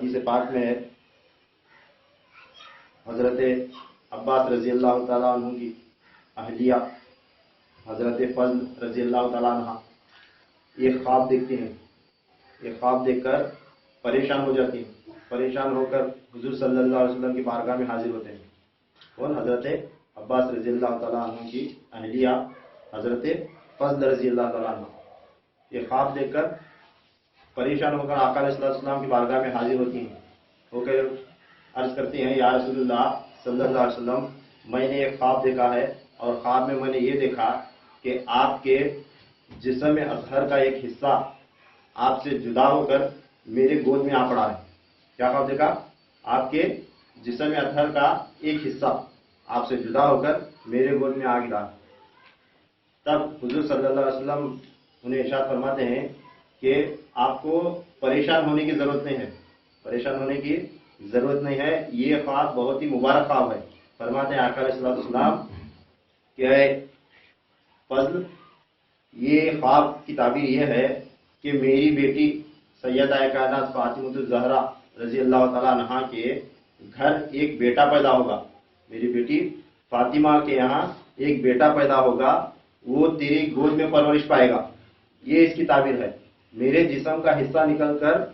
حدیث پاک میں ہے حضرت عباس رضی اللہ تعالیٰ عنہ کی اہلیہ حضرت فضل رضی اللہ تعالیٰ عنہ یہ خواب دیکھتی ہیں، یہ خواب دیکھ کر پریشان ہو جاتی ہیں، پریشان ہو کر حضور صلی اللہ علیہ وسلم کی بارگاہ میں حاضر ہوتے ہیں۔ کون؟ حضرت عباس رضی اللہ تعالیٰ عنہ کی اہلیہ حضرت فضل رضی اللہ تعالیٰ عنہ یہ خواب دیکھ کر پریشان ہو کر آقا علیہ السلام کی بارگاہ میں حاضر ہوتی ہیں، ہو کر عرض کرتی ہیں یا رسول اللہ صلی اللہ علیہ وسلم، میں نے ایک خواب دیکھا ہے اور خواب میں نے یہ دیکھا کہ آپ کے جسم اطہر کا ایک حصہ آپ سے جدا ہو کر میرے گود میں آ پڑا ہے۔ کیا خواب دیکھا؟ آپ کے جسم اطہر کا ایک حصہ آپ سے جدا ہو کر میرے گود میں آ گرا۔ تب حضور صلی اللہ علیہ وسلم انہیں ارشاد فرماتے ہیں کہ آپ کو پریشان ہونے کی ضرورت نہیں ہے، پریشان ہونے کی ضرورت نہیں ہے، یہ خواب بہت ہی مبارک خواب ہے۔ فرماتے ہیں آقا علیہ السلام کہ اے فضل، یہ خواب کی تعبیر یہ ہے کہ میری بیٹی سیدہ کائنات فاطمہ الزہرا رضی اللہ تعالیٰ عنہا کے گھر ایک بیٹا پیدا ہوگا، میری بیٹی فاطمہ کے یہاں ایک بیٹا پیدا ہوگا، وہ تیری گود میں پرورش پائے گا۔ یہ اس کی تعبیر ہے، میرے جسم کا حصہ نکل کر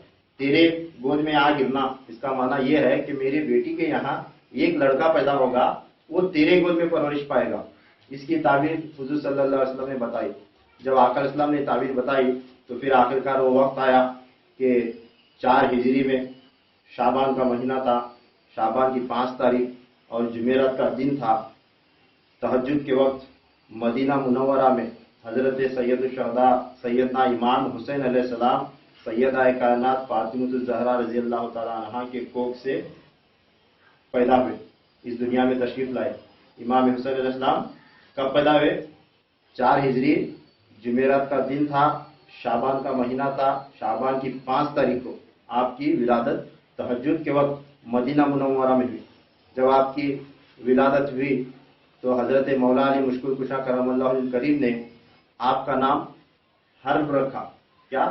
تیرے گود میں آ گرنا، اس کا معنی یہ ہے کہ میری بیٹی کے یہاں ایک لڑکا پیدا ہوگا، وہ تیرے گود میں پرورش پائے گا۔ اس کی تعبیر حضور صلی اللہ علیہ وسلم نے بتائی۔ جب آقا علیہ السلام نے تعبیر بتائی تو پھر آخرکار وہ وقت آیا کہ 4 ہجری میں شعبان کا مہینہ تھا، شعبان کی 5 تاریخ اور جمعرات کا دن تھا۔ تہجد کے وقت مدینہ منورہ میں حضرت سید الشہداء سیدنا امام حسین علیہ السلام سیدہ کائنات فاطمہ الزہرا رضی اللہ تعالیٰ عنہ کے کوکھ سے پیدا ہوئے، اس دنیا میں تشریف لائے۔ امام حسین علیہ السلام کب پیدا ہوئے؟ 4 ہجری، جمعرات کا دن تھا، شعبان کا مہینہ تھا، شعبان کی 5 تاریخ کو آپ کی ولادت تہجد کے وقت مدینہ منورہ میں ہوئی۔ جب آپ کی ولادت ہوئی تو حضرت مولا علی مشکل کشا کرم اللہ وجہہ الکریم نے آپ کا نام حرب رکھا۔ کیا؟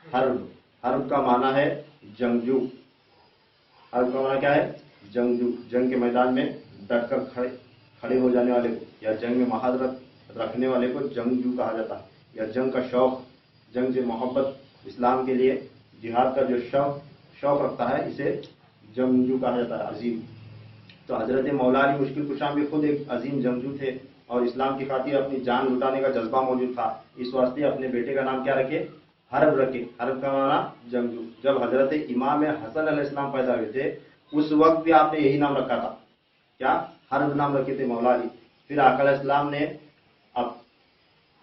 حرب۔ حرب کا معنی ہے جنگجو۔ حرب کا معنی کیا ہے؟ جنگجو، جنگ کے میدان میں ڈٹ کر کھڑے ہو جانے والے کو یا جنگ میں مہارت رکھنے والے کو جنگجو کہا جاتا ہے، یا جنگ کا شوق، جنگ سے محبت، اسلام کے لیے جہاد کا جو شوق رکھتا ہے اسے جنگجو کہا جاتا ہے، عظیم۔ تو حضرت مولا علی مشکل کشا بھی خود ایک عظیم جنگجو تھے اور اسلام کی خاطر اپنی جان لٹانے کا جذبہ موجود تھا، اس واسطے اپنے بیٹے کا نام کیا رکھے؟ حرب رکھے۔ حرب کا معنی جنگجو۔ جب حضرت امام حسن علیہ السلام پیدا ہوئے تھے اس وقت بھی آپ نے یہی نام رکھا تھا، کیا؟ حرب نام رکھے تھے مولا علی۔ پھر آقا علیہ السلام نے اب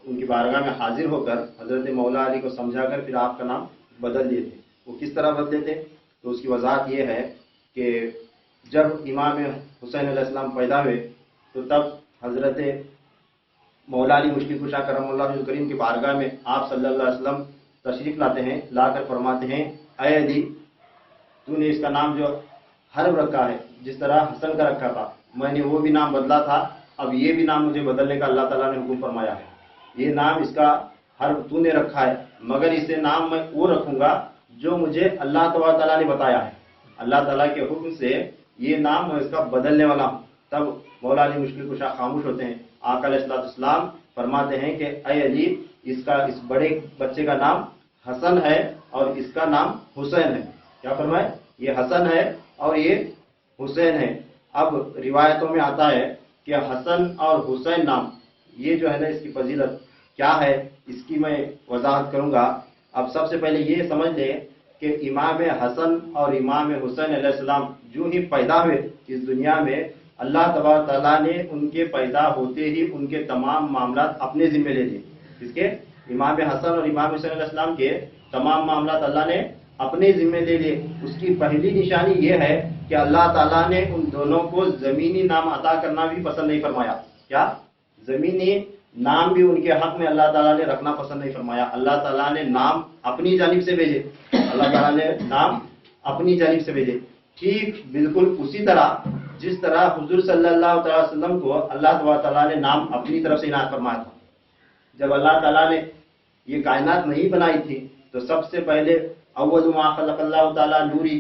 ان کی بارگاہ میں حاضر ہو کر حضرت مولا علی کو سمجھا کر پھر آپ کا نام بدل دیے تھے۔ وہ کس طرح بدلے تھے؟ تو اس کی وضاحت یہ ہے کہ جب امام حسین علیہ السلام پیدا ہوئے تو تب حضرت مولا علی مشکل کشا کرم اللہ وجہہ الکریم کی بارگاہ میں آپ صلی اللہ علیہ وسلم تشریف لاتے ہیں، لا کر فرماتے ہیں اے علی، تو نے اس کا نام جو حرب رکھا ہے، جس طرح حسن کا رکھا تھا، میں نے وہ بھی نام بدلا تھا، اب یہ بھی نام مجھے بدلنے کا اللہ تعالیٰ نے حکم فرمایا ہے۔ یہ نام اس کا حرب تو نے رکھا ہے، مگر اسے نام میں وہ رکھوں گا جو مجھے اللہ تبارک تعالیٰ نے بتایا ہے، اللہ تعالیٰ کے حکم سے یہ نام میں اس کا بدلنے والا ہوں۔ تب مولا علی مشکل کشا خاموش ہوتے ہیں۔ آقا علیہ السلام فرماتے ہیں کہ اے علی، اس بڑے بچے کا نام حسن ہے اور اس کا نام حسین ہے۔ کیا فرمائے؟ یہ حسن ہے اور یہ حسین ہے۔ اب روایتوں میں آتا ہے کہ حسن اور حسین نام یہ جو ہے نا، اس کی فضیلت کیا ہے، اس کی میں وضاحت کروں گا۔ اب سب سے پہلے یہ سمجھ لیں کہ امام حسن اور امام حسین علیہ السلام جو ہی پیدا ہوئے اس دنیا میں، اللہ تبارک تعالیٰ نے ان کے پیدا ہوتے ہی ان کے تمام معاملات اپنے ذمہ لے لیے۔ اس کے امام حسن اور امام حسین علیہ السلام کے تمام معاملات اللہ نے اپنے ذمہ لے لیے۔ اس کی پہلی نشانی یہ ہے کہ اللہ تعالیٰ نے ان دونوں کو زمینی نام عطا کرنا بھی پسند نہیں فرمایا۔ کیا؟ زمینی نام بھی ان کے حق میں اللہ تعالیٰ نے رکھنا پسند نہیں فرمایا۔ اللہ تعالیٰ نے نام اپنی جانب سے بھیجے، اللہ تعالیٰ نے نام اپنی جانب سے بھیجے۔ ٹھیک بالکل اسی طرح جس طرح حضور صلی اللہ علیہ وسلم کو اللہ تعالیٰ نے نام اپنی طرف سے عنایت فرمایا تھا۔ جب اللہ تعالیٰ نے یہ کائنات نہیں بنائی تھی تو سب سے پہلے اول ما خلق اللہ تعالیٰ نوری،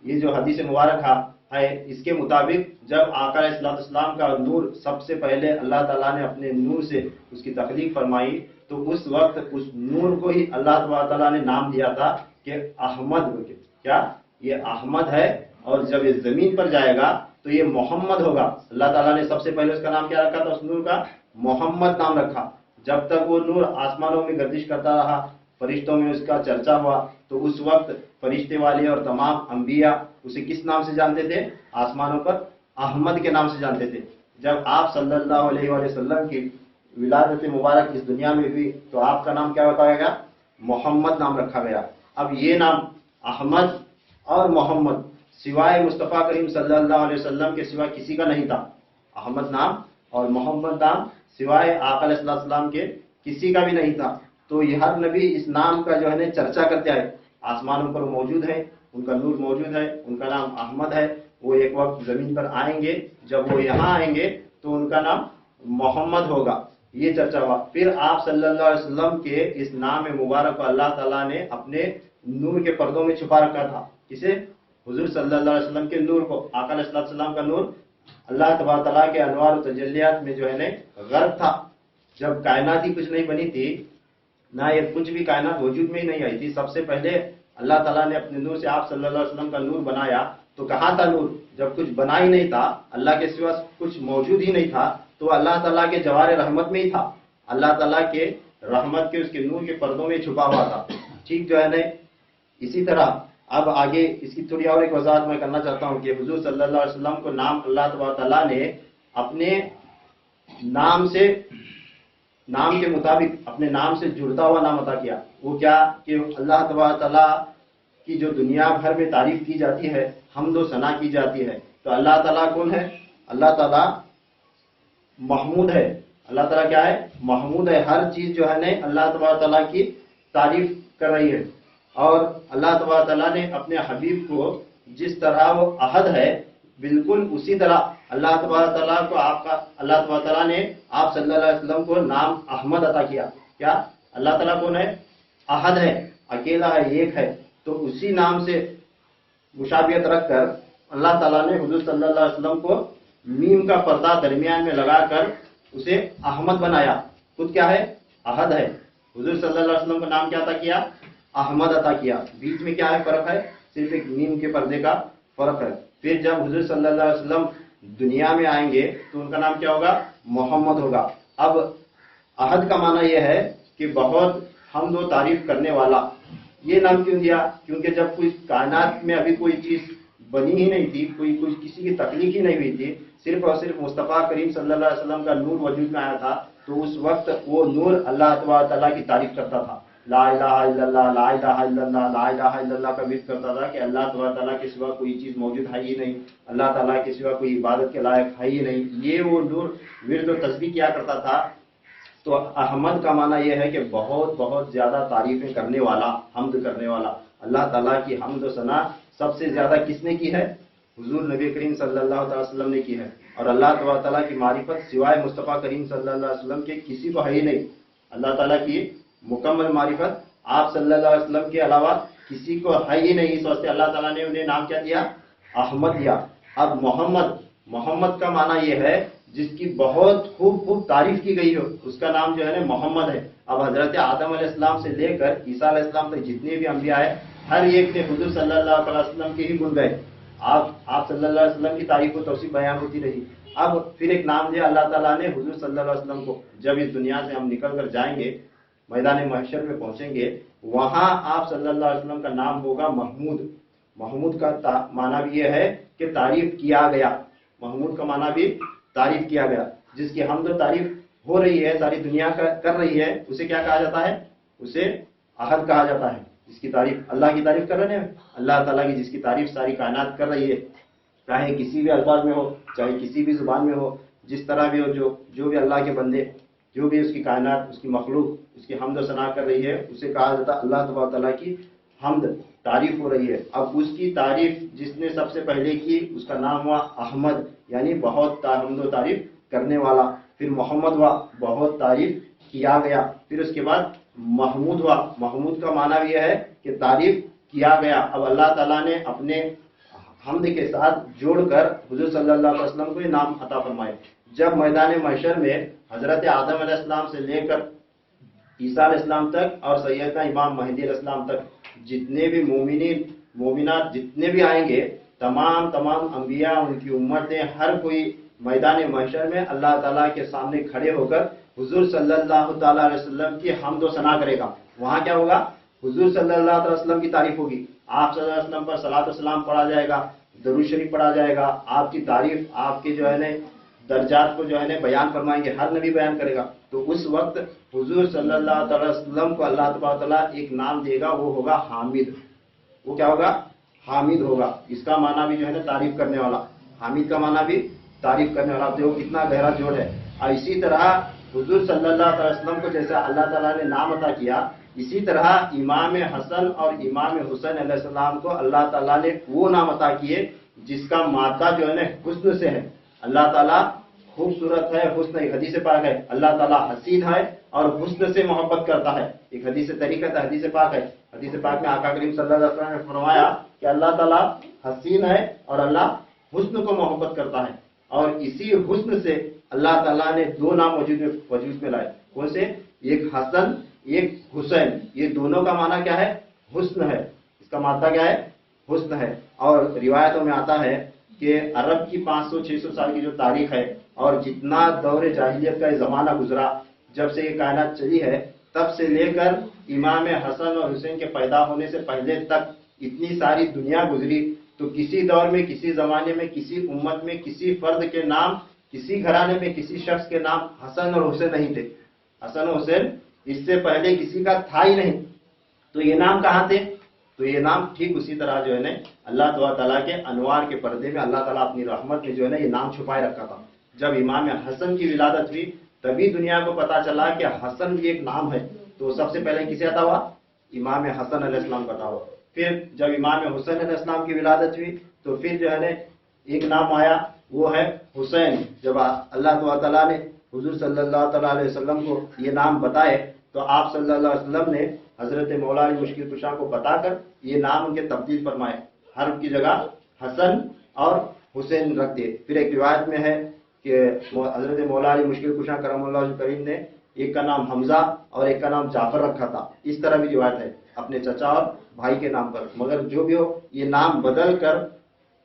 یہ جو حدیث مبارک ہے اس کے مطابق جب آقا علیہ السلام کا نور سب سے پہلے اللہ تعالیٰ نے اپنے نور سے اس کی تخلیق فرمائی تو اس وقت اس نور کو ہی اللہ تعالیٰ نے نام دیا تھا کہ احمد. کیا یہ احمد ہے، اور جب یہ زمین پر جائے گا تو یہ محمد ہوگا. اللہ تعالیٰ نے سب سے پہلے اس کا نام کیا رکھا تھا؟ اس نور کا محمد نام رکھا. جب تک وہ نور آسمانوں میں گردش کرتا رہا، فرشتوں میں اس کا چرچا ہوا، تو اس وقت فرشتے والے اور تمام انبیاء اسے کس نام سے جانتے تھے؟ آسمانوں پر احمد کے نام سے جانتے تھے. جب آپ صلی اللہ علیہ وآلہ وسلم کی ولادت مبارک اس دنیا میں ہوئی تو آپ کا نام کیا بتایا گیا؟ محمد نام رکھا گیا. اب یہ نام احمد اور محمد سوائے مصطفیٰ کریم صلی اللہ علیہ وسلم کے سوا کسی کا نہیں تھا. احمد نام اور محمد نام سوائے آقا علیہ السلام کے کسی کا بھی نہیں تھا. تو یہ ہر نبی اس نام کا جو ہے چرچا کرتے آئے. آسمانوں پر موجود ہے، ان کا نور موجود ہے، ان کا نام احمد ہے. وہ ایک وقت زمین پر آئیں گے، جب وہ یہاں آئیں گے تو ان کا نام محمد ہوگا. یہ چرچا ہوا. پھر آپ صلی اللہ علیہ وسلم کے اس نام مبارک کو اللہ تعالیٰ نے اپنے نور کے پردوں میں چھپا رکھا تھا. کسے؟ حضور صلی اللہ علیہ وسلم کے نور کو. آقا علیہ السلام کا نور اللہ تبارک تعالیٰ کے انوار و تجلیات میں جو ہے غرق تھا. جب کائنات ہی کچھ نہیں بنی تھی، نہ یہ کچھ بھی کائنات وجود میں ہی نہیں آئی تھی، سب سے پہلے اللہ تعالیٰ نے اپنے نور سے آپ صلی اللہ علیہ وسلم کا نور بنایا. تو کہاں تھا نور؟ جب کچھ بنا ہی نہیں تھا، اللہ کے سوا کچھ موجود ہی نہیں تھا، تو اللہ تعالیٰ کے جوار رحمت میں ہی تھا. اللہ تعالیٰ کے رحمت کے اس کے نور کے پردوں میں چھپا ہوا تھا. ٹھیک جو ہے اسی طرح اب آگے اس کی تھوڑی اور ایک وضاحت میں کرنا چاہتا ہوں کہ حضور صلی اللہ علیہ وسلم کو نام اللہ تبارک تعالیٰ نے اپنے نام سے، نام کے مطابق اپنے نام سے جڑتا ہوا نام عطا کیا. وہ کیا کہ اللہ تبارک تعالیٰ کی جو دنیا بھر میں تعریف کی جاتی ہے، حمد و ثنا کی جاتی ہے، تو اللہ تعالیٰ کون ہے؟ اللہ تعالیٰ محمود ہے. اللہ تعالیٰ کیا ہے؟ محمود ہے. ہر چیز جو ہے اللہ تبارک تعالیٰ کی تعریف کر رہی ہے. اور اللہ تبارک تعالیٰ نے اپنے حبیب کو جس طرح وہ احد ہے، بالکل اسی طرح اللہ تبارک تعالیٰ کو اللہ تبارک تعالیٰ نے آپ صلی اللہ علیہ وسلم کو نام احمد عطا کیا. کیا اللہ تعالیٰ کون ہے؟ احد ہے، اکیلا ہے، ایک ہے. تو اسی نام سے مشابہت رکھ کر اللہ تعالیٰ نے حضور صلی اللہ علیہ وسلم کو میم کا پردہ درمیان میں لگا کر اسے احمد بنایا. خود کیا ہے؟ احد ہے. حضور صلی اللہ علیہ وسلم کا نام کیا عطا کیا؟ احمد عطا کیا. بیچ میں کیا ہے فرق ہے؟ صرف ایک میم کے پردے کا فرق ہے. پھر جب حضور صلی اللہ علیہ وسلم دنیا میں آئیں گے تو ان کا نام کیا ہوگا؟ محمد ہوگا. اب احد کا معنی یہ ہے کہ بہت حمد و تعریف کرنے والا. یہ نام کیوں دیا؟ کیونکہ جب کوئی کائنات میں ابھی کوئی چیز بنی ہی نہیں تھی، کوئی کسی کی تخلیق ہی نہیں ہوئی تھی، صرف اور صرف مصطفیٰ کریم صلی اللہ علیہ وسلم کا نور وجود میں آیا تھا، تو اس وقت وہ نور اللہ تبارک تعالیٰ کی تعریف کرتا تھا. لا الہ الا اللہ، لا الہ الا اللہ، لا الہ الا اللہ کا ورد کرتا تھا کہ اللہ تبارک تعالیٰ کے سوا کوئی چیز موجود ہے ہی نہیں، اللہ تعالیٰ کے سوا کوئی عبادت کے لائق ہے ہی نہیں. یہ وہ نور ورد و تسبیح کیا کرتا تھا. تو احمد کا معنی یہ ہے کہ بہت بہت زیادہ تعریفیں کرنے والا، حمد کرنے والا. اللہ تعالیٰ کی حمد و ثنا سب سے زیادہ کس نے کی ہے؟ حضور نبی کریم صلی اللہ علیہ وسلم نے کی ہے. اور اللہ تبارک تعالیٰ کی معرفت سوائے مصطفیٰ کریم صلی اللہ علیہ وسلم کے کسی کو ہے ہی نہیں. اللہ تعالیٰ کی مکمل معرفت آپ صلی اللہ علیہ وسلم کے علاوہ کسی کو ہے ہی نہیں. اس واسطے اللہ تعالیٰ نے انہیں نام کیا دیا؟ احمد دیا. اب محمد کا معنی یہ ہے جس کی بہت خوب تعریف کی گئی ہو، اس کا نام جو ہے محمد ہے. اب حضرت آدم علیہ السلام سے لے کر عیسیٰ علیہ السلام تک جتنے بھی انبیاء ہیں، ہر ایک نے حضور صلی اللہ علیہ وسلم کے ہی گن گئے. آپ صلی اللہ علیہ وسلم کی تعریف و توصیف بیان ہوتی رہی. اب پھر ایک نام دیا اللہ تعالیٰ نے حضور صلی اللہ علیہ وسلم کو. جب اس دنیا سے ہم نکل کر جائیں گے، میدان محشر میں پہنچیں گے، وہاں آپ صلی اللہ علیہ وسلم کا نام ہوگا محمود. محمود کا معنی بھی یہ ہے کہ تعریف کیا گیا. محمود کا معنی بھی تعریف کیا گیا. جس کی حمد و تعریف ہو رہی ہے، ساری دنیا کر رہی ہے، اسے کیا کہا جاتا ہے؟ اسے احد کہا جاتا ہے. جس کی تعریف، اللہ کی تعریف کر رہے ہیں، اللہ تعالیٰ کی جس کی تعریف ساری کائنات کر رہی ہے، چاہے کسی بھی الفاظ میں ہو، چاہے کسی بھی زبان میں ہو، جس طرح بھی ہو، جو بھی اللہ کے بندے، جو بھی اس کی کائنات، اس کی مخلوق اس کی حمد و ثنا کر رہی ہے، اسے کہا جاتا ہے اللہ تبارک تعالیٰ کی حمد، تعریف ہو رہی ہے. اب اس کی تعریف جس نے سب سے پہلے کی، اس کا نام ہوا احمد، یعنی بہت حمد و تعریف کرنے والا. پھر محمد ہوا، بہت تعریف کیا گیا. پھر اس کے بعد محمود ہوا. محمود کا معنی بھی یہ ہے کہ تعریف کیا گیا. اب اللہ تعالیٰ نے اپنے حمد کے ساتھ جوڑ کر حضور صلی اللہ علیہ وسلم کو یہ نام عطا فرمائے۔ جب میدان محشر میں حضرت آدم علیہ السلام سے لے کر عیسیٰ علیہ السلام تک اور سیدنا امام مہدی علیہ السلام تک جتنے بھی مومنین مومنات جتنے بھی آئیں گے، تمام انبیاء، ان کی امتیں، ہر کوئی میدان محشر میں اللہ تعالیٰ کے سامنے کھڑے ہو کر حضور صلی اللہ تعالیٰ علیہ وسلم کی حمد و ثنا کرے گا۔ وہاں کیا ہوگا؟ حضور صلی اللہ علیہ وسلم کی تعریف ہوگی، آپ صلی اللہ علیہ وسلم پر صلاۃ و سلام پڑھا جائے گا، درود شریف پڑھا جائے گا، آپ کی تعریف، آپ کے جو ہے نا درجات کو جو ہے نا بیان فرمائیں گے، ہر نبی بیان کرے گا۔ تو اس وقت حضور صلی اللہ تعالیٰ وسلم کو اللہ تبارک تعالیٰ ایک نام دے گا، وہ ہوگا حامد۔ وہ کیا ہوگا؟ حامد ہوگا۔ اس کا معنی بھی جو ہے نا تعریف کرنے والا، حامد کا معنی بھی تعریف کرنے والا۔ دیکھو کتنا گہرا جوڑ ہے۔ اور اسی طرح حضور صلی اللہ علیہ وسلم کو جیسا اللہ تعالیٰ نے نام عطا کیا، اسی طرح امام حسن اور امام حسین علیہ السلام کو اللہ تعالیٰ نے وہ نام عطا کیے جس کا مادہ جو ہے نا حسن سے ہے۔ اللہ تعالیٰ خوبصورت ہے، حسن، ایک حدیث پاک ہے، اللہ تعالیٰ حسین ہے اور حسن سے محبت کرتا ہے، ایک حدیث طریقت ہے، حدیث پاک ہے۔ حدیث پاک میں آقا کریم صلی اللہ علیہ وسلم نے فرمایا کہ اللہ تعالیٰ حسین ہے اور اللہ حسن کو محبت کرتا ہے، اور اسی حسن سے اللہ تعالیٰ نے دو نام وجود میں لائے۔ کون سے؟ ایک حسن، ایک حسین۔ یہ دونوں کا معنی کیا ہے؟ حسن ہے۔ اس کا مادہ کیا ہے؟ حسن ہے۔ اور روایتوں میں آتا ہے کہ عرب کی 500-600 سال کی جو تاریخ ہے اور جتنا دور جاہلیت کا زمانہ گزرا، جب سے یہ کائنات چلی ہے، تب سے لے کر امام حسن اور حسین کے پیدا ہونے سے پہلے تک اتنی ساری دنیا گزری، تو کسی دور میں، کسی زمانے میں، کسی امت میں، کسی فرد کے نام، کسی گھرانے میں، کسی شخص کے نام حسن اور حسین نہیں تھے۔ حسن اور حسین اس سے پہلے کسی کا تھا ہی نہیں۔ تو یہ نام کہاں تھے؟ تو یہ نام ٹھیک اسی طرح جو ہے نا اللہ تعالیٰ کے انوار کے پردے میں اللہ تعالیٰ اپنی رحمت میں جو ہے نا یہ نام چھپائے رکھا تھا۔ جب امام حسن کی ولادت ہوئی تبھی دنیا کو پتا چلا کہ حسن بھی ایک نام ہے، تو سب سے پہلے کسے عطا ہوا؟ امام حسن علیہ السلام کو عطا ہوا۔ پھر جب امام حسین علیہ السلام کی ولادت ہوئی تو پھر جو ہے نا ایک نام آیا، وہ ہے حسین۔ جب اللہ تعالیٰ نے حضور صلی اللہ تعالیٰ علیہ وسلم کو یہ نام بتائے تو آپ صلی اللہ علیہ وسلم نے حضرت مولا علی مشکل کشا کو بتا کر یہ نام ان کے تبدیل فرمائے، حرف کی جگہ حسن اور حسین رکھ دیے۔ پھر ایک روایت میں ہے کہ حضرت مولا علی مشکل کشا کرم اللہ وجہ کریم نے ایک کا نام حمزہ اور ایک کا نام جعفر رکھا تھا۔ اس طرح بھی روایت ہے اپنے چچا اور بھائی کے نام پر۔ مگر جو بھی ہو، یہ نام بدل کر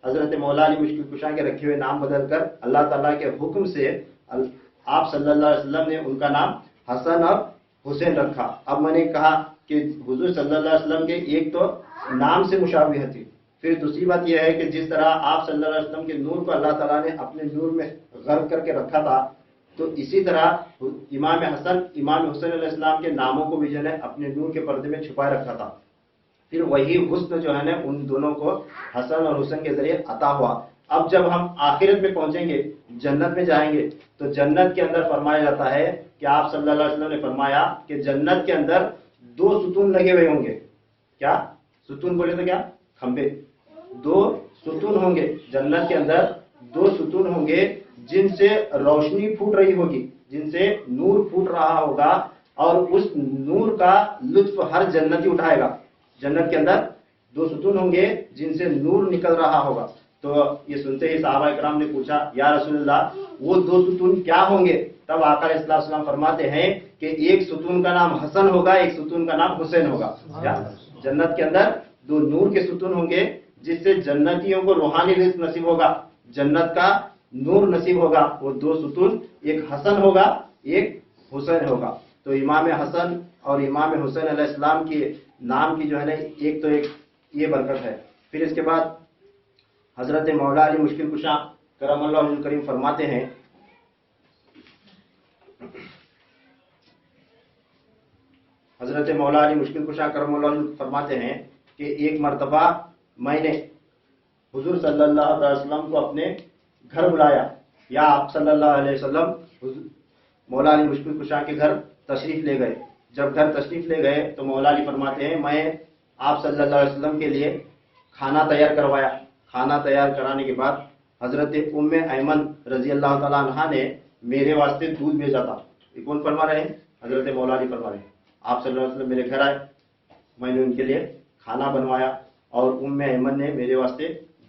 حضرت مولا علی مشکل کشا کے رکھے ہوئے نام بدل کر اللہ تعالیٰ کے حکم سے آپ صلی اللہ علیہ وسلم نے ان کا نام حسن اور حسین رکھا۔ اب میں نے کہا کہ حضور صلی اللہ علیہ وسلم کے ایک تو نام سے مشابہت تھی، پھر دوسری بات یہ ہے کہ جس طرح آپ صلی اللہ علیہ وسلم کے نور کو اللہ تعالیٰ نے اپنے نور میں غرق کر کے رکھا تھا، تو اسی طرح امام حسن امام حسین علیہ السلام کے ناموں کو بھی جو ہے اپنے نور کے پردے میں چھپائے رکھا تھا۔ پھر وہی حسن جو ہے نا ان دونوں کو حسن اور حسین کے ذریعے عطا ہوا۔ اب جب ہم آخرت میں پہنچیں گے، جنت میں جائیں گے، تو جنت کے اندر فرمایا جاتا ہے کہ آپ صلی اللہ علیہ وسلم نے فرمایا کہ جنت کے اندر 2 ستون لگے ہوئے ہوں گے۔ کیا ستون بولے تو کیا؟ کھمبے۔ 2 ستون ہوں گے جنت کے اندر، 2 ستون ہوں گے جن سے روشنی پھوٹ رہی ہوگی، جن سے نور پھوٹ رہا ہوگا، اور اس نور کا لطف ہر جنتی اٹھائے گا۔ جنت کے اندر 2 ستون ہوں گے جن سے نور نکل رہا ہوگا۔ تو یہ سنتے ہی صحابہ کرام نے پوچھا، یا رسول اللہ وہ 2 ستون کیا ہوں گے؟ تب آقا علیہ السلام فرماتے ہیں کہ ایک ستون کا نام حسن ہوگا، ایک ستون کا نام حسین ہوگا۔ جنت کے اندر 2 نور کے ستون ہوں گے جس سے جنتیوں کو روحانی رزق نصیب ہوگا، جنت کا نور نصیب ہوگا۔ وہ 2 ستون، ایک حسن ہوگا، ایک حسین ہوگا۔ تو امام حسن اور امام حسین علیہ السلام کے نام کی جو ہے نا ایک تو ایک یہ برکت ہے۔ پھر اس کے بعد حضرت مولا علی مشکل کشا کرم اللہ وجہ کریم فرماتے ہیں، حضرت مولا علی مشکل کشا کرم اللہ وجہ فرماتے ہیں کہ ایک مرتبہ میں نے حضور صلی اللہ علیہ وسلم کو اپنے گھر بلایا، یا آپ صلی اللہ علیہ وسلم مولا علی مشکل کشا کے گھر تشریف لے گئے۔ جب گھر تشریف لے گئے تو مولا علی فرماتے ہیں میں آپ صلی اللہ علیہ وسلم کے لیے کھانا تیار کروایا۔ کھانا تیار کرانے کے بعد حضرت ام ایمن رضی اللہ تعالیٰ عنہ نے میرے واسطے دودھ بھیجا تھا۔ یہ کون فرما رہے ہیں؟ حضرت مولا علی فرما رہے ہیں۔ آپ صلی اللہ علیہ وسلم میرے گھر آئے، میں نے ان کے لیے کھانا بنوایا، اور ام ایمن نے میرے واسطے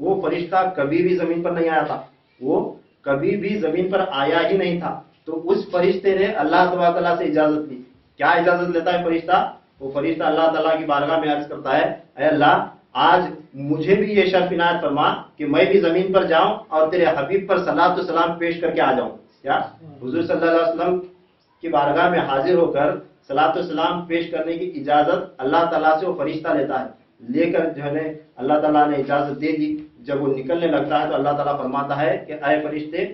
وہ فرشتہ کبھی بھی زمین پر نہیں آیا تھا، وہ کبھی بھی زمین پر آیا ہی نہیں تھا۔ تو اس فرشتے نے اللہ تبارک تعالیٰ سے اجازت لی۔ کیا اجازت لیتا ہے فرشتہ؟ وہ فرشتہ اللہ تعالیٰ کی بارگاہ میں عرض کرتا ہے، اے اللہ آج مجھے بھی یہ شرف عنایت فرما کہ میں بھی زمین پر جاؤں اور تیرے حبیب پر صلاۃ و سلام پیش کر کے آ جاؤں۔ کیا حضور صلی اللہ علیہ وسلم کی بارگاہ میں حاضر ہو کر صلاۃ و سلام پیش کرنے کی اجازت اللہ تعالیٰ سے وہ فرشتہ لیتا ہے، لے کر جو ہے اللہ تعالیٰ نے اجازت دے دی۔ جب وہ نکلنے لگتا ہے تو اللہ تعالیٰ فرماتا ہے کہ اے فرشتے،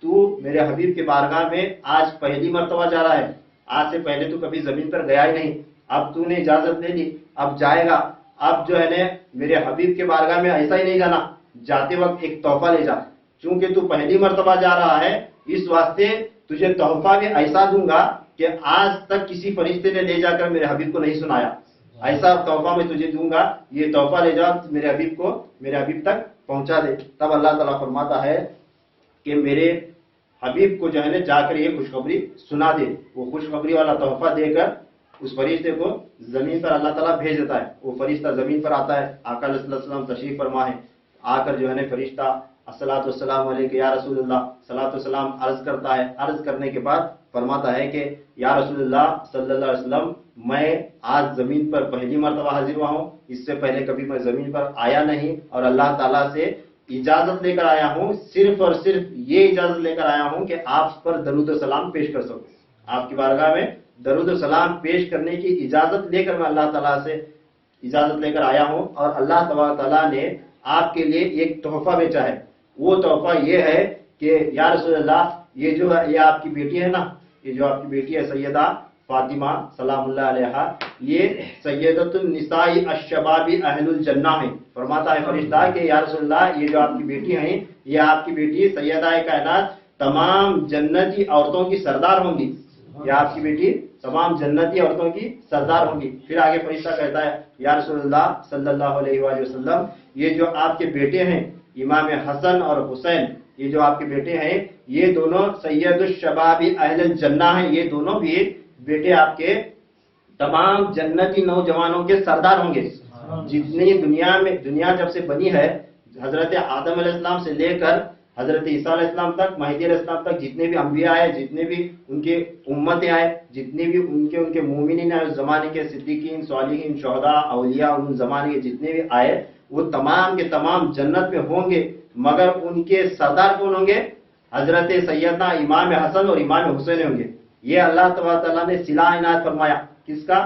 تو میرے حبیب کی بارگاہ میں آج پہلی مرتبہ جا رہا ہے، آج سے پہلے تو کبھی زمین پر گیا ہی نہیں، اب تو نے اجازت لے لی، اب جائے گا۔ اب جو ہے میرے حبیب کے بارگاہ میں ایسا ہی نہیں جانا، جاتے وقت ایک تحفہ لے جا، چونکہ تو پہلی مرتبہ جا رہا ہے اس واسطے تجھے تحفہ بھی ایسا دوں گا کہ آج تک کسی فرشتے نے لے جا کر میرے حبیب کو نہیں سنایا، ایسا تحفہ میں تجھے دوں گا، یہ تحفہ لے جا میرے حبیب تک پہنچا دے۔ تب اللہ تعالیٰ فرماتا ہے کہ میرے حبیب کو جو ہے جا کر یہ خوشخبری سنا دے۔ وہ خوشخبری والا تحفہ دے کر اس فرشتے کو زمین پر اللہ تعالیٰ بھیج دیتا ہے۔ وہ فرشتہ زمین پر آتا ہے، آقا علیہ السلام تشریف فرما ہے، آ کر جو ہے فرشتہ الصلاۃ والسلام علیک یا رسول اللہ صلاۃ والسلام عرض کرتا ہے۔ عرض کرنے کے بعد فرماتا ہے کہ یا رسول اللہ صلی اللہ علیہ وسلم، میں آج زمین پر پہلی مرتبہ حاضر ہوا ہوں، اس سے پہلے کبھی میں زمین پر آیا نہیں، اور اللہ تعالیٰ سے اجازت لے کر آیا ہوں، صرف اور صرف یہ اجازت لے کر آیا ہوں کہ آپ پر درود و سلام پیش کر سکوں، آپ کی بارگاہ میں درود و سلام پیش کرنے کی اجازت لے کر میں اللہ تعالیٰ سے اجازت لے کر آیا ہوں، اور اللہ تبارک تعالیٰ نے آپ کے لیے ایک تحفہ بھیجا ہے۔ وہ تحفہ یہ ہے کہ یا رسول اللہ، یہ جو ہے یہ آپ کی بیٹی ہے نا، یہ جو آپ کی بیٹی ہے سیدہ فاطمہ سلام اللہ علیہا، یہ سیدۃ النساء الشباب اہل الجنہ ہے۔ فرماتا ہے فرشتہ کہ یا رسول اللہ، یہ جو آپ کی بیٹی ہیں، یہ آپ کی بیٹی سیدہ کائنات تمام جنتی عورتوں کی سردار ہوں گی، یہ آپ کی بیٹی تمام جنتی عورتوں کی سردار ہوں گی۔ پھر آگے فرشتہ کہتا ہے یا رسول اللہ صلی اللہ علیہ وآلہ وسلم، یہ جو آپ کے بیٹے ہیں امام حسن اور حسین، یہ جو آپ کے بیٹے ہیں یہ دونوں سید الشباب اہل الجنہ ہیں، یہ دونوں بھی بیٹے آپ کے تمام جنتی نوجوانوں کے سردار ہوں گے۔ جتنی دنیا جب سے بنی ہے، حضرت آدم علیہ السلام سے لے کر حضرت عیسیٰ علیہ السلام تک، مہدی علیہ السلام تک، جتنے بھی انبیاء آئے، جتنے بھی ان کے امتیں آئے، جتنے بھی ان کے مومنین آئے اس زمانے کے، صدیقین، صالحین، شہداء، اولیاء، ان زمانے کے جتنے بھی آئے، وہ تمام کے تمام جنت میں ہوں گے، مگر ان کے سردار کون ہوں گے؟ حضرت سیدنا امام حسن اور امام حسین ہوں گے۔ یہ اللہ تبارک تعالیٰ نے صلہ عنایت فرمایا، کس کا؟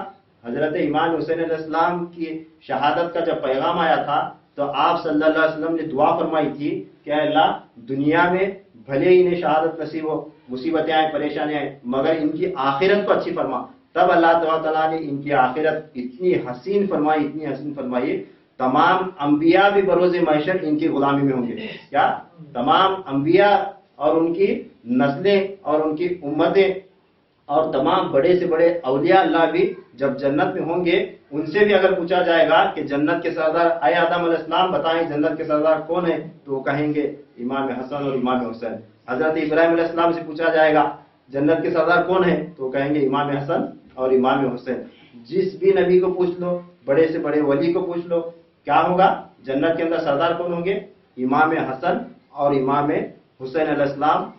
حضرت امام حسین علیہ السلام کی شہادت کا جب پیغام آیا تھا تو آپ صلی اللہ علیہ وسلم نے دعا فرمائی تھی کہ اے اللہ، دنیا میں بھلے ہی انہیں شہادت نصیب ہو، مصیبتیں آئیں، پریشانیاں آئیں، مگر ان کی آخرت کو اچھی فرما۔ تب اللہ تعالیٰ نے ان کی آخرت اتنی حسین فرمائی، اتنی حسین فرمائی، تمام انبیاء بھی بروز محشر ان کی غلامی میں ہوں گے۔ کیا؟ تمام انبیاء اور ان کی نسلیں اور ان کی امتیں اور تمام بڑے سے بڑے اولیاء اللہ بھی جب جنت میں ہوں گے، ان سے بھی اگر پوچھا جائے گا کہ جنت کے سردار اے آدم علیہ السلام بتائیں جنت کے سردار کون ہیں، تو وہ کہیں گے امام حسن اور امام حسین۔ حضرت ابراہیم علیہ السلام سے پوچھا جائے گا جنت کے سردار کون ہیں، تو وہ کہیں گے امام حسن اور امام حسین۔ جس بھی نبی کو پوچھ لو، بڑے سے بڑے ولی کو پوچھ لو، کیا ہوگا؟ جنت کے اندر سردار کون ہوں گے؟ امام حسن اور امام حسین علیہ السلام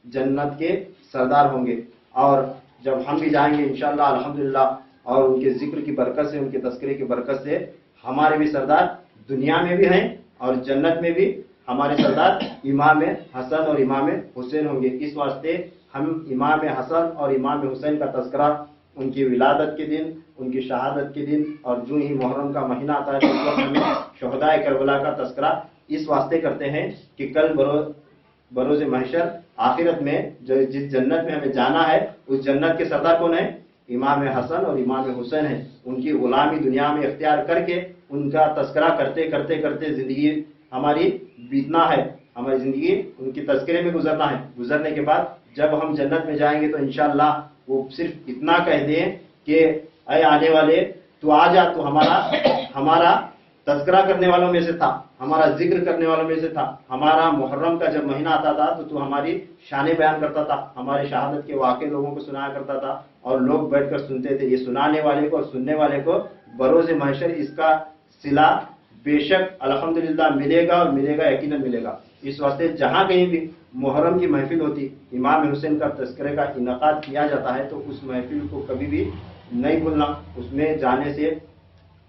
جنت کے سردار ہوں گے۔ اور جب ہم بھی جائیں گے انشاءاللہ الحمدللہ، اور ان کے ذکر کی برکت سے، ان کے تذکرے کی برکت سے ہمارے بھی سردار دنیا میں بھی ہیں اور جنت میں بھی ہمارے سردار امام حسن اور امام حسین ہوں گے۔ اس واسطے ہم امام حسن اور امام حسین کا تذکرہ ان کی ولادت کے دن، ان کی شہادت کے دن، اور جو ہی محرم کا مہینہ آتا ہے تو اس وقت ہمیں شہداء کربلا کا تذکرہ اس واسطے کرتے ہیں کہ کل بروز محشر آخرت میں جس جنت میں ہمیں جانا ہے، اس جنت کے سردار کون ہیں؟ امام حسن اور امام حسین ہیں۔ ان کی غلامی دنیا میں اختیار کر کے ان کا تذکرہ کرتے کرتے کرتے زندگی ہماری بیتنا ہے، ہماری زندگی ان کی تذکرے میں گزرنا ہے۔ گزرنے کے بعد جب ہم جنت میں جائیں گے تو انشاءاللہ وہ صرف اتنا کہہ دیں کہ اے آنے والے، تو آ جا، تو ہمارا تذکرہ کرنے والوں میں سے تھا، ہمارا ذکر کرنے والوں میں سے تھا، ہمارا محرم کا جب مہینہ آتا تھا تو ہماری شانیں بیان کرتا تھا، ہمارے شہادت کے واقعے لوگوں کو سنایا کرتا تھا، اور لوگ بیٹھ کر سنتے تھے۔ یہ سنانے والے کو اور سننے والے کو بروز محشر اس کا صلہ بے شک الحمدللہ ملے گا، اور ملے گا، یقیناً ملے گا۔ اس واسطے جہاں کہیں بھی محرم کی محفل ہوتی، امام حسین کا تذکرے کا انعقاد کیا جاتا ہے، تو اس محفل کو کبھی بھی نہیں بھولنا، اس میں جانے سے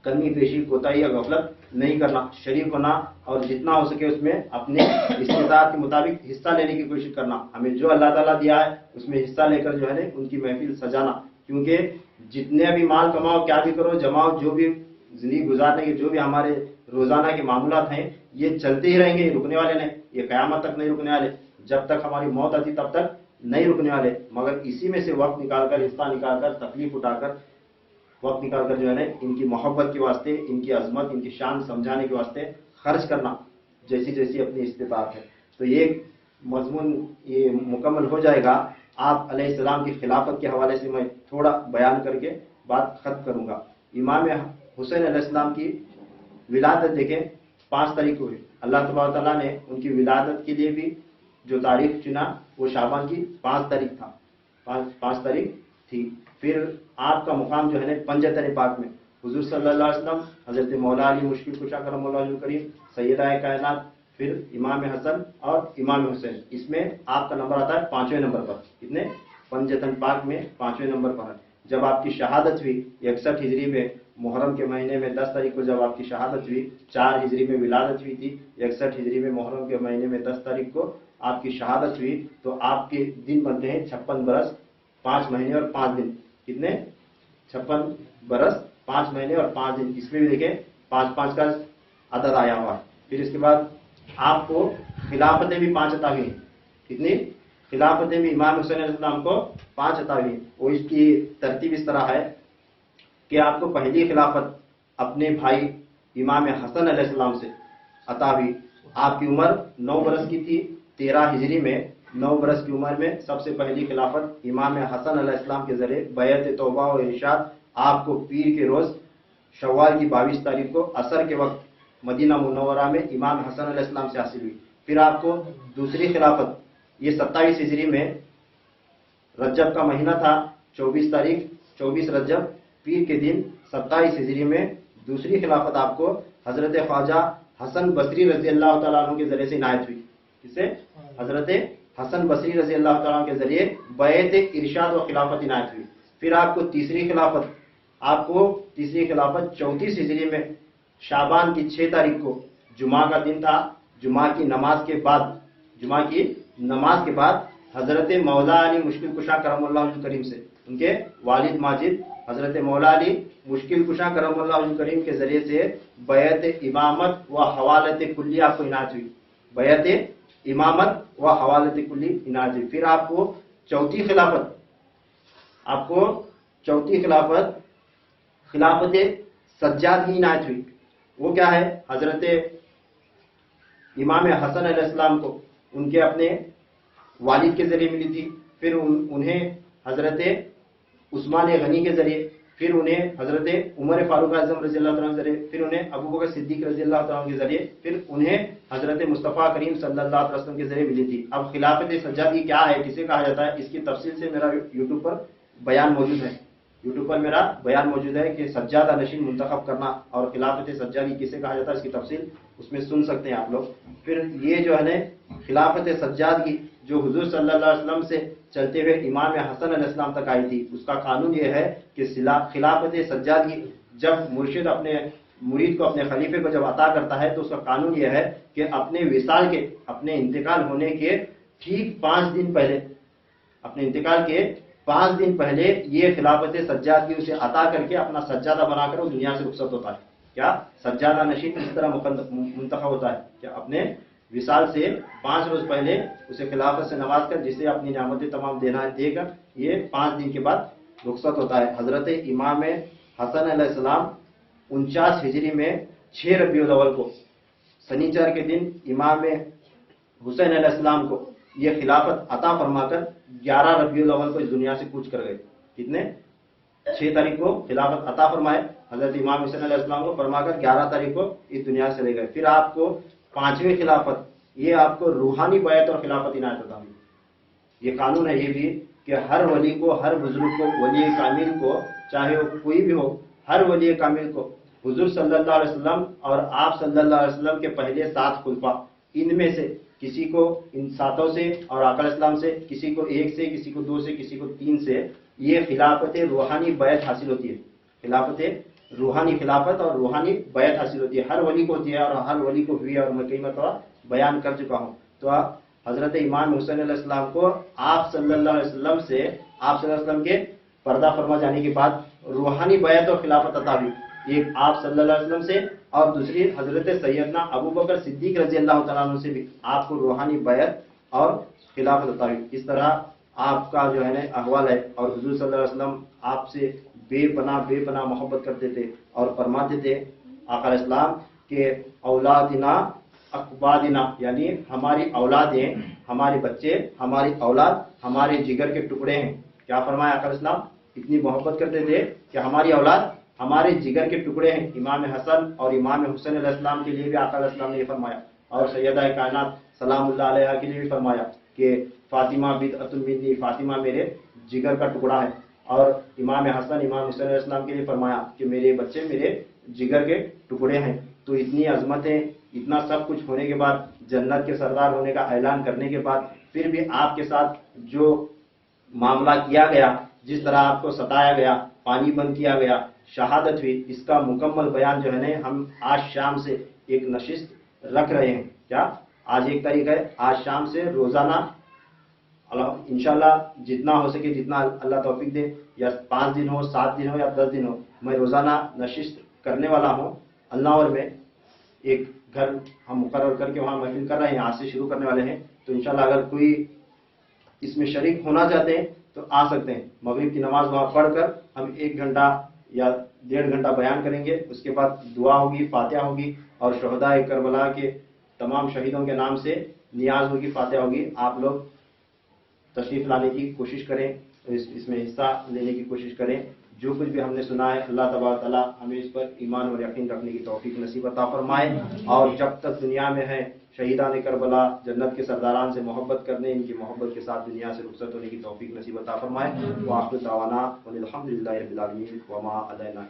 کمی بیشی کوتاہی یا غفلت نہیں کرنا، شریک ہونا، اور جتنا ہو سکے اس میں اپنے استطاعت کے مطابق حصہ لینے کی کوشش کرنا۔ ہمیں جو اللہ تعالیٰ دیا ہے اس میں حصہ لے کر جو ہے ان کی محفل سجانا، کیونکہ جتنے بھی مال کماؤ، کیا بھی کرو، جماؤ، جو بھی زندگی گزارنے کے جو بھی ہمارے روزانہ کے معاملات ہیں، یہ چلتے ہی رہیں گے، رکنے والے نہیں، یہ قیامت تک نہیں رکنے والے، جب تک ہماری موت آتی تب تک نہیں رکنے والے، مگر اسی میں سے وقت نکال کر، حصہ نکال کر، تکلیف اٹھا کر، وقت نکال کر جو ہے ان کی محبت کے واسطے، ان کی عظمت، ان کی شان سمجھانے کے واسطے خرچ کرنا، جیسی جیسی اپنی استطاعت ہے۔ تو یہ مضمون یہ مکمل ہو جائے گا۔ آپ علیہ السلام کی خلافت کے حوالے سے میں تھوڑا بیان کر کے بات ختم کروں گا۔ امام حسین علیہ السلام کی ولادت دیکھیں 5 تاریخ کو ہوئی۔ اللہ تبارک تعالیٰ نے ان کی ولادت کے لیے بھی جو تاریخ چنا وہ شعبان کی 5 تاریخ تھا، 5 تاریخ تھی۔ پھر آپ کا مقام جو ہے پنجتن پاک میں حضور صلی اللہ علیہ وسلم، حضرت مولا علی مشکل کشا کرم اللہ وجہہ الکریم، سیدہ کائنات، پھر امام حسن اور امام حسین، اس میں آپ کا نمبر آتا ہے 5ویں نمبر پر۔ کتنے؟ پنجتن پاک میں 5ویں نمبر پر ہے۔ جب آپ کی شہادت ہوئی 61 ہجری میں، محرم کے مہینے میں 10 تاریخ کو جب آپ کی شہادت ہوئی، 4 ہجری میں ولادت ہوئی تھی، 61 ہجری میں محرم کے مہینے میں 10 تاریخ کو آپ کی شہادت ہوئی، تو آپ کے دن بنتے ہیں 56 برس 5 مہینے اور 5 دن۔ کتنے؟ 56 برس 5 مہینے اور 5 دن۔ اس میں بھی دیکھیں 5 کا عدد آیا ہوا ہے۔ پھر اس کے بعد آپ کو خلافتیں بھی 5 عطا ہوئی۔ کتنی خلافتیں بھی امام حسین علیہ السلام کو 5 عطا ہوئی۔ اور اس کی ترتیب اس طرح ہے کہ آپ کو پہلی خلافت اپنے بھائی امام حسن علیہ السلام سے عطا ہوئی۔ آپ کی عمر 9 برس کی تھی، 13 ہجری میں 9 برس کی عمر میں سب سے پہلی خلافت امام حسن علیہ السلام کے ذریعے بیعت توبہ و ارشاد آپ کو پیر کے روز شوال کی 22 تاریخ کو عصر کے وقت مدینہ منورہ میں امام حسن علیہ السلام سے حاصل ہوئی۔ پھر آپ کو دوسری خلافت یہ 27 ہجری میں رجب کا مہینہ تھا، 24 تاریخ 24 رجب پیر کے دن 27 ہجری میں دوسری خلافت آپ کو حضرت خواجہ حسن بصری رضی اللہ تعالیٰ عنہ کے ذریعے سے عنایت ہوئی۔ کس سے؟ حضرت حسن بصری رضی اللہ تعالیٰ عنہ کے ذریعے بیعت ارشاد و خلافت عنایت ہوئی۔ پھر آپ کو تیسری خلافت 34 ہجری میں شعبان کی 6 تاریخ کو جمعہ کا دن تھا، جمعہ کی نماز کے بعد حضرت مولا علی مشکل کشا کرم اللہ وجہہ الکریم سے، ان کے والد ماجد حضرت مولا علی مشکل کشا کرم اللہ وجہہ الکریم کے ذریعے سے بیعت امامت و حوالت کلی آپ کو عنایت ہوئی۔ بیعت امامت و حوالت کلی عنایت ہوئی۔ پھر آپ کو چوتھی خلافت خلافت سجاد کی عنایت ہوئی۔ وہ کیا ہے؟ حضرت امام حسن علیہ السلام کو ان کے اپنے والد کے ذریعے ملی تھی، پھر انہیں حضرت عثمان غنی کے ذریعے، پھر انہیں حضرت عمر فاروق اعظم رضی اللہ عنہ کے ذریعے، پھر انہیں ابو بکر صدیق رضی اللہ عنہ کے ذریعے، پھر انہیں حضرت مصطفیٰ کریم صلی اللہ علیہ وسلم کے ذریعے ملی تھی۔ اب خلافت سجادی کیا ہے، کسے کہا جاتا ہے، اس کی تفصیل سے میرا یوٹیوب پر بیان موجود ہے کہ سجادہ نشین منتخب کرنا اور خلافت سجادی کسے کہا جاتا ہے، اس کی تفصیل اس میں سن سکتے ہیں آپ لوگ۔ پھر یہ جو ہے خلافت سجادی جو حضور صلی اللہ علیہ وسلم سے چلتے ہوئے امام حسن علیہ السلام تک آئی تھی، اس کا قانون یہ ہے کہ خلافت سجادی جب مرشد اپنے مرید کو، اپنے خلیفے کو جب عطا کرتا ہے، تو اس کا قانون یہ ہے کہ اپنے وصال کے، اپنے انتقال ہونے کے ٹھیک 5 دن پہلے، اپنے انتقال کے 5 دن پہلے یہ خلافت سجادی اسے عطا کر کے اپنا سجادہ بنا کر وہ دنیا سے رخصت ہوتا ہے۔ کیا سجادہ نشین اس طرح منتخب ہوتا ہے کہ اپنے وصال سے 5 روز پہلے اسے خلافت سے نواز کر، جسے اپنی نعمتیں تمام دے کر یہ 5 دن کے بعد رخصت ہوتا ہے۔ حضرت امام حسن علیہ السلام 49 ہجری میں 6 ربیع الاول کو سنیچر کے دن امام حسین علیہ السلام کو یہ خلافت عطا فرما کر 11 ربیع الاول کو اس دنیا سے کوچ کر گئے۔ کتنے؟ 6 تاریخ کو خلافت عطا فرمائے حضرت امام حسین علیہ السلام کو، فرما کر 11 تاریخ کو اس دنیا سے لے گئے۔ پھر آپ کو 5ویں خلافت، یہ آپ کو روحانی بیعت اور خلافت عنایت عطا ہوئی۔ یہ قانون ہے یہ بھی کہ ہر ولی کو، ہر بزرگ کو، ولی کامل کو، چاہے وہ کوئی بھی ہو، ہر ولی کامل کو حضور صلی اللہ علیہ وسلم اور آپ صلی اللہ علیہ وسلم کے پہلے 7 خلفاء، ان میں سے کسی کو ان 7 سے اور آقا علیہ السلام سے، کسی کو 1 سے، کسی کو 2 سے، کسی کو 3 سے یہ خلافت روحانی بیعت حاصل ہوتی ہے. خلافت روحانی، خلافت اور روحانی بیعت حاصل ہوتی ہے. ہر ولی کو ہوتی ہے اور ہر ولی کو ہوئی ہے، اور میں کئی مرتبہ بیان کر چکا ہوں. تو حضرت امام حسین علیہ السلام کو آپ صلی اللہ علیہ وسلم سے، آپ صلی اللہ علیہ وسلم کے پردہ فرما جانے کے بعد روحانی بیعت اور خلافت عطا ہوئی. ایک آپ صلی اللہ علیہ وسلم سے، اور دوسری حضرت سیدنا ابو بکر صدیق رضی اللہ تعالیٰ عنہ سے بھی آپ کو روحانی بیعت اور خلافت عطا ہوئی. اس طرح آپ کا جو ہے نا احوال ہے. اور حضور صلی اللہ علیہ وسلم آپ سے بے پناہ محبت کرتے تھے اور فرماتے تھے آقا علیہ السلام کہ اولادنا اقبادنا، یعنی ہماری اولادیں، ہمارے بچے، ہماری اولاد ہمارے جگر کے ٹکڑے ہیں. کیا فرمایا آقا علیہ السلام؟ اتنی محبت کرتے تھے کہ ہماری اولاد ہمارے جگر کے ٹکڑے ہیں. امام حسن اور امام حسین علیہ السلام کے لیے بھی آقا علیہ السلام نے یہ فرمایا، اور سیدہ کائنات سلام اللہ علیہ کے لیے بھی فرمایا کہ فاطمہ بدعۃ منی، فاطمہ میرے جگر کا ٹکڑا ہے. اور امام حسن، امام حسین علیہ السلام کے لیے فرمایا کہ میرے بچے میرے جگر کے ٹکڑے ہیں. تو اتنی عظمتیں، اتنا سب کچھ ہونے کے بعد، جنت کے سردار ہونے کا اعلان کرنے کے بعد، پھر بھی آپ کے ساتھ جو معاملہ کیا گیا، جس طرح آپ کو ستایا گیا، پانی بند کیا گیا، شہادت ہوئی، اس کا مکمل بیان جو ہے نا ہم آج شام سے ایک نشست رکھ رہے ہیں. کیا آج 1 تاریخ ہے؟ آج شام سے روزانہ انشاءاللہ جتنا ہو سکے، جتنا اللہ توفیق دے، یا 5 دن ہو، 7 دن ہو، یا 10 دن ہو، میں روزانہ نشست کرنے والا ہوں. النور میں ایک گھر ہم مقرر کر کے وہاں محفل کر رہے ہیں، آج سے شروع کرنے والے ہیں. تو انشاءاللہ اگر کوئی اس میں شریک ہونا چاہتے ہیں تو آ سکتے ہیں. مغرب کی نماز وہاں پڑھ کر ہم 1 گھنٹہ یا 1.5 گھنٹہ بیان کریں گے. اس کے بعد دعا ہوگی، فاتحہ ہوگی، اور شہداء کربلا کے تمام شہیدوں کے نام سے نیاز ہوگی، فاتحہ ہوگی. آپ لوگ تشریف لانے کی کوشش کریں، اس میں حصہ لینے کی کوشش کریں. جو کچھ بھی ہم نے سنا ہے، اللہ تبارک تعالیٰ ہمیں اس پر ایمان اور یقین رکھنے کی توفیق نصیب عطا فرمائے. اور جب تک دنیا میں ہے، شہیدان کربلا، جنت کے سرداران سے محبت کرنے، ان کی محبت کے ساتھ دنیا سے رخصت ہونے کی توفیق نصیب عطا فرمائے. وآخر دعوانا ان الحمد للہ رب العالمین وما علینا